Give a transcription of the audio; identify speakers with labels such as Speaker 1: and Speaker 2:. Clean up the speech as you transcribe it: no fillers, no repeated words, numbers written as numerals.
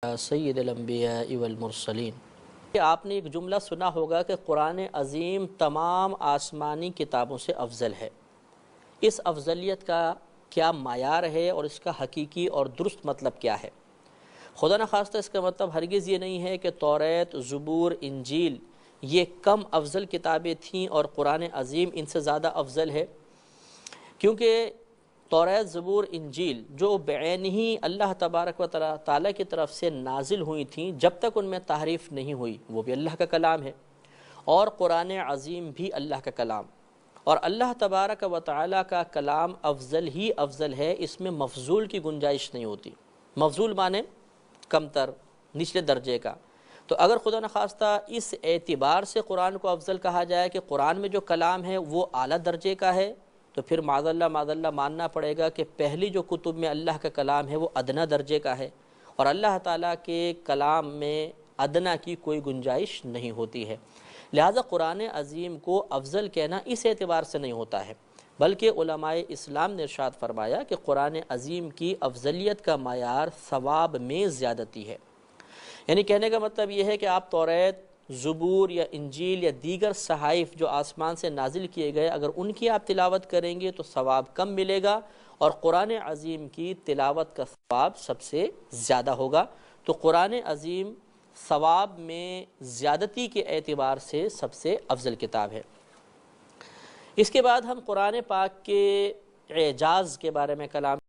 Speaker 1: سید الانبیاء والمرسلین۔ آپ نے ایک جملہ سنا ہوگا کہ قرآن عظیم تمام آسمانی کتابوں سے افضل ہے۔ اس افضلیت کا کیا معیار ہے اور اس کا حقیقی اور درست مطلب کیا ہے؟ خدا نخواستہ اس کا مطلب ہرگز یہ نہیں ہے کہ توریت، زبور، انجیل یہ کم افضل کتابیں تھیں اور قرآن عظیم ان سے زیادہ افضل ہے، کیونکہ توریت، زبور، انجیل جو بعین ہی اللہ تبارک و تعالیٰ کی طرف سے نازل ہوئی تھیں، جب تک ان میں تحریف نہیں ہوئی وہ بھی اللہ کا کلام ہے، اور قرآن عظیم بھی اللہ کا کلام، اور اللہ تبارک و تعالیٰ کا کلام افضل ہی افضل ہے، اس میں مفضول کی گنجائش نہیں ہوتی۔ مفضول معنی کم تر، نچلے درجے کا۔ تو اگر خدا نخواستہ اس اعتبار سے قرآن کو افضل کہا جائے کہ قرآن میں جو کلام ہے وہ اعلیٰ درجے کا ہے، تو پھر معاذ اللہ ماننا پڑے گا کہ پہلی جو کتب میں اللہ کا کلام ہے وہ ادنا درجے کا ہے، اور اللہ تعالیٰ کے کلام میں ادنا کی کوئی گنجائش نہیں ہوتی ہے۔ لہٰذا قرآن عظیم کو افضل کہنا اس اعتبار سے نہیں ہوتا ہے، بلکہ علماء اسلام نے ارشاد فرمایا کہ قرآن عظیم کی افضلیت کا معیار ثواب میں زیادتی ہے۔ یعنی کہنے کا مطلب یہ ہے کہ آپ توریت، زبور یا انجیل یا دیگر صحائف جو آسمان سے نازل کیے گئے، اگر ان کی آپ تلاوت کریں گے تو ثواب کم ملے گا، اور قرآن عظیم کی تلاوت کا ثواب سب سے زیادہ ہوگا۔ تو قرآن عظیم ثواب میں زیادتی کے اعتبار سے سب سے افضل کتاب ہے۔ اس کے بعد ہم قرآن پاک کے اعجاز کے بارے میں کلام